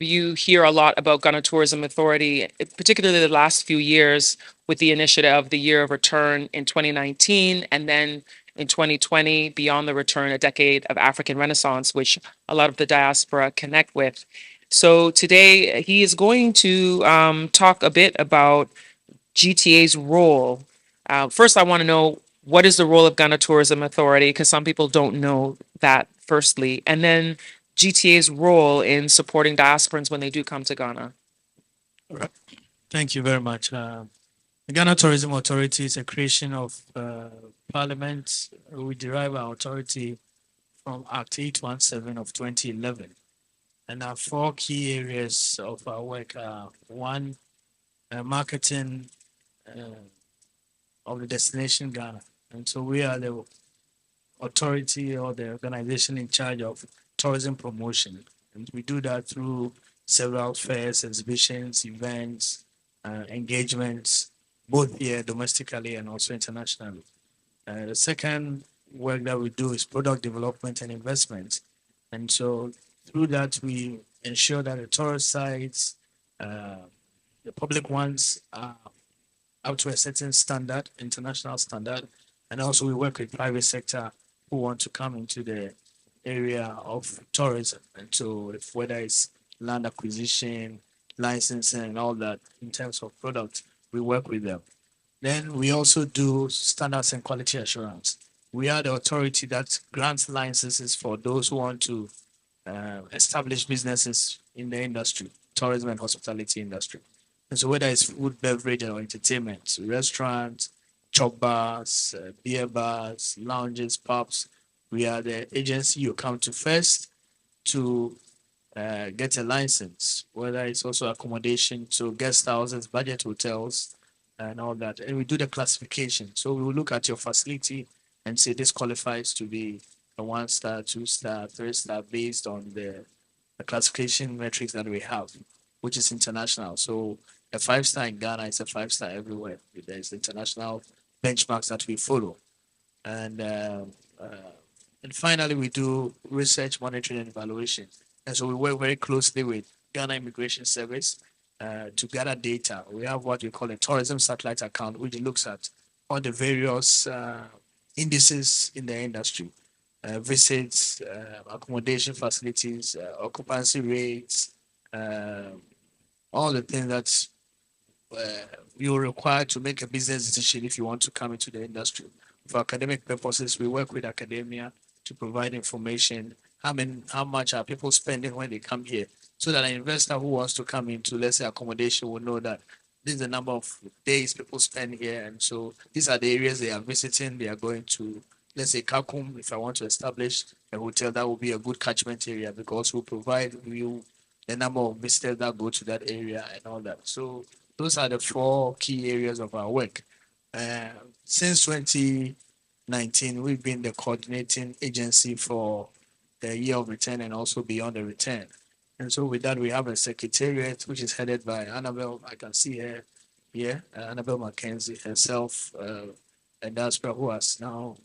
you hear a lot about Ghana Tourism Authority, particularly the last few years with the initiative of the Year of Return in 2019, and then in 2020, Beyond the Return, a decade of African Renaissance, which a lot of the diaspora connect with. So today he is going to talk a bit about GTA's role. First, I want to know what is the role of Ghana Tourism Authority, because some people don't know that, firstly. And then GTA's role in supporting diasporans when they do come to Ghana. Right. Thank you very much. The Ghana Tourism Authority is a creation of Parliament. We derive our authority from Act 817 of 2011. And our four key areas of our work are one, marketing of the destination Ghana. And so we are the authority or the organization in charge of tourism promotion. And we do that through several fairs, exhibitions, events, engagements, both here domestically and also internationally. The second work that we do is product development and investment. And so through that, we ensure that the tourist sites, uh, the public ones, are up to a certain standard, international standard. And also we work with private sector who want to come into the area of tourism. And so if whether it's land acquisition, licensing and all that in terms of product, we work with them. Then we also do standards and quality assurance. We are the authority that grants licenses for those who want to establish businesses in the industry, tourism and hospitality industry. And so whether it's food, beverage, or entertainment, restaurants, chop bars, beer bars, lounges, pubs, we are the agency you come to first to get a license, whether it's also accommodation to guest houses, budget hotels, and all that. And we do the classification. So we will look at your facility and say this qualifies to be a 1 star, 2 star, 3 star based on the classification metrics that we have, which is international. So a 5 star in Ghana is a 5 star everywhere. There's international benchmarks that we follow. And uh, and finally, we do research, monitoring, and evaluation. And so we work very closely with Ghana Immigration Service to gather data. We have what we call a tourism satellite account, which looks at all the various indices in the industry, visits, accommodation facilities, occupancy rates, uh, all the things that you're required to make a business decision if you want to come into the industry. For academic purposes, we work with academia to provide information. How much are people spending when they come here? So that an investor who wants to come into, let's say, accommodation will know that this is the number of days people spend here. And so these are the areas they are visiting. They are going to, let's say, Kakum. If I want to establish a hotel, that will be a good catchment area because we'll provide you the number of visitors that go to that area and all that. So those are the four key areas of our work. Uh, since 2019, we've been the coordinating agency for the year of return and also beyond the return. And so with that, we have a secretariat which is headed by Annabelle. I can see her here, Annabelle Mackenzie herself, a diaspora who has now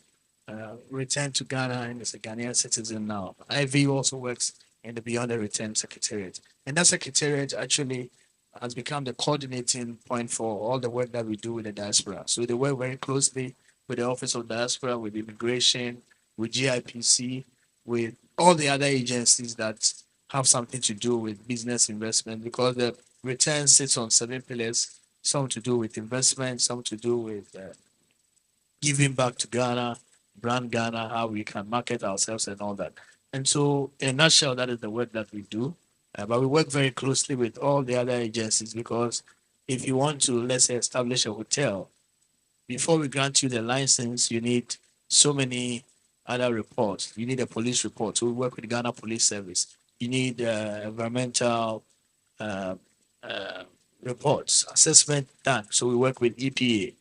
returned to Ghana and is a Ghanaian citizen now. Ivy also works in the Beyond the Return Secretariat. And that secretariat actually has become the coordinating point for all the work that we do with the diaspora. So they work very closely with the Office of Diaspora, with immigration, with GIPC, with all the other agencies that have something to do with business investment because the return sits on 7 pillars, some to do with investment, some to do with giving back to Ghana, brand Ghana, how we can market ourselves and all that. And so, in a nutshell, that is the work that we do. But we work very closely with all the other agencies because if you want to, let's say, establish a hotel, before we grant you the license, you need so many other reports. You need a police report. So we work with Ghana Police Service. You need environmental uh, uh, reports, assessment done. So we work with EPA.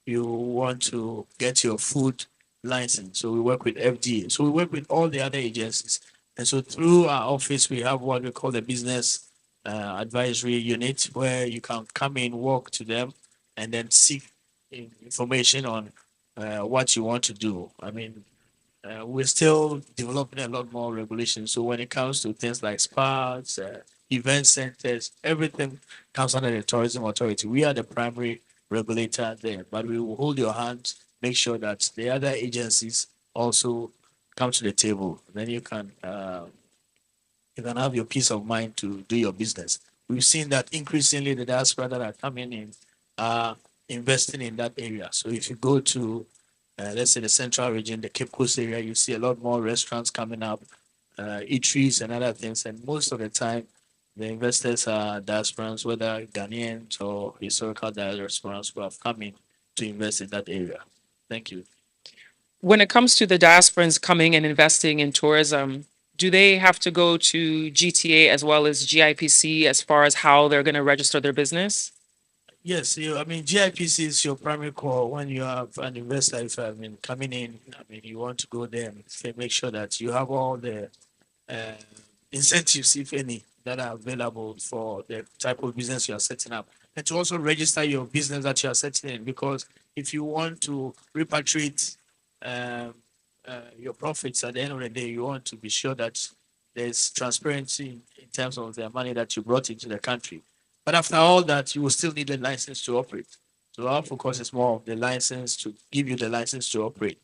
You want to get your food license. So we work with FDA. So we work with all the other agencies. And so through our office, we have what we call the business advisory unit where you can come in, walk to them, and then seek information on what you want to do. I mean, we're still developing a lot more regulations. So when it comes to things like spas, event centers, everything comes under the tourism authority. We are the primary regulator there, but we will hold your hand, make sure that the other agencies also come to the table. Then you can have your peace of mind to do your business. We've seen that increasingly the diaspora that are coming in are investing in that area. So if you go to, let's say, the central region, the Cape Coast area, you see a lot more restaurants coming up, eateries and other things. And most of the time, the investors are diasporans, whether Ghanaians or historical diasporans who have come in to invest in that area. Thank you. When it comes to the diasporans coming and investing in tourism, do they have to go to GTA as well as GIPC as far as how they're going to register their business? Yes, I mean, GIPC is your primary call when you have an investor. If I mean coming in, I mean you want to go there and make sure that you have all the uh, incentives, if any, that are available for the type of business you are setting up, and to also register your business that you are setting in. Because if you want to repatriate um, your profits at the end of the day, you want to be sure that there's transparency in terms of the money that you brought into the country. But after all that, you will still need a license to operate. So our focus is more of the license to give you the license to operate.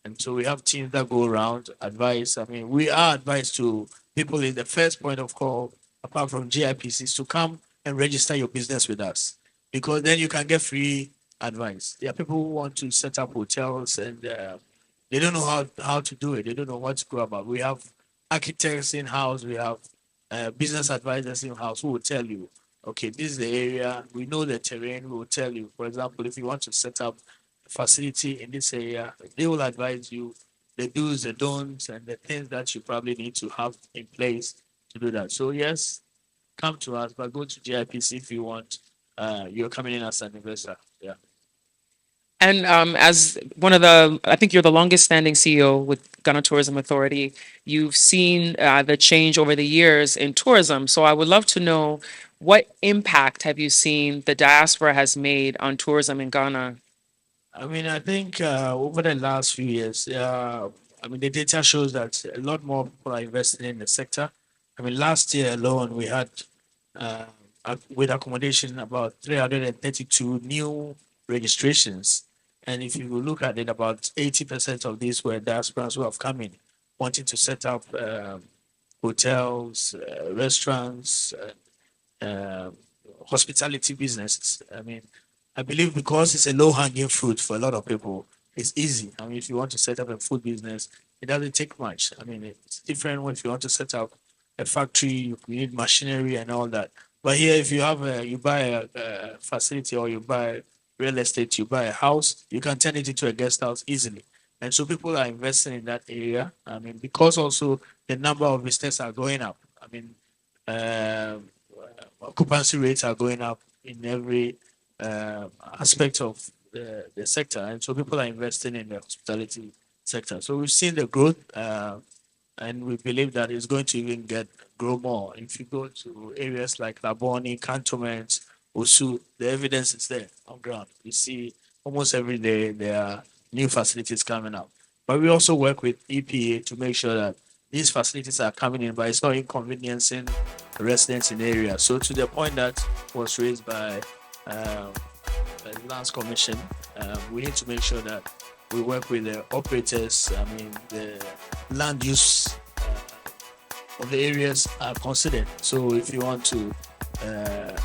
And so we have teams that go around, advise. I mean, we are advised to people in the first point of call, apart from GIPCs, to come and register your business with us, because then you can get free advice. There are people who want to set up hotels and they don't know how to do it. They don't know what to go about. We have architects in house. We have business advisors in house who will tell you, okay, this is the area. We know the terrain. We will tell you. For example, if you want to set up a facility in this area, they will advise you the do's, the don'ts, and the things that you probably need to have in place to do that. So yes, come to us, but go to GIPC if you want. You're coming in as an investor. Yeah. And as one of the, I think you're the longest standing CEO with Ghana Tourism Authority. You've seen the change over the years in tourism. So I would love to know, what impact have you seen the diaspora has made on tourism in Ghana? I mean, I think over the last few years, I mean, the data shows that a lot more people are investing in the sector. I mean, last year alone, we had, uh, with accommodation, about 332 new registrations. And if you look at it, about 80% of these were diasporans who have come in wanting to set up hotels, restaurants, uh, hospitality businesses. I mean, I believe because it's a low hanging fruit for a lot of people, it's easy. I mean, if you want to set up a food business, it doesn't take much. I mean, it's different if you want to set up a factory, you need machinery and all that. But here, if you have you buy a facility or you buy real estate, you buy a house, you can turn it into a guest house easily. And so people are investing in that area. I mean, because also the number of visitors are going up. I mean, um occupancy rates are going up in every aspect of the sector, and so people are investing in the hospitality sector. So we've seen the growth, and we believe that it's going to even grow more. If you go to areas like Laboni, Cantonment, Osu, the evidence is there on ground. You see almost every day there are new facilities coming up. But we also work with EPA to make sure that these facilities are coming in, but it's not inconveniencing residents in the area. So to the point that was raised by um, the Lands Commission, we need to make sure that we work with the operators. I mean, the land use of the areas are considered. So if you want to uh,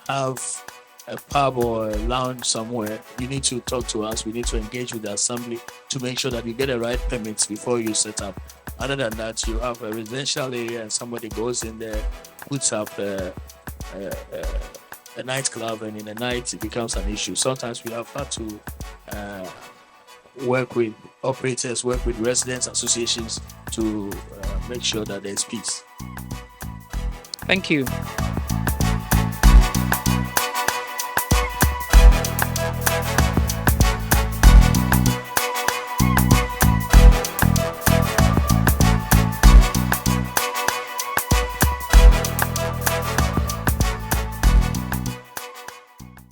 have a pub or a lounge somewhere, you need to talk to us. We need to engage with the assembly to make sure that you get the right permits before you set up. Other than that, you have a residential area and somebody goes in there, puts up a nightclub, and in the night it becomes an issue. Sometimes we have had to uh, work with operators, work with residents associations to make sure that there's peace. Thank you.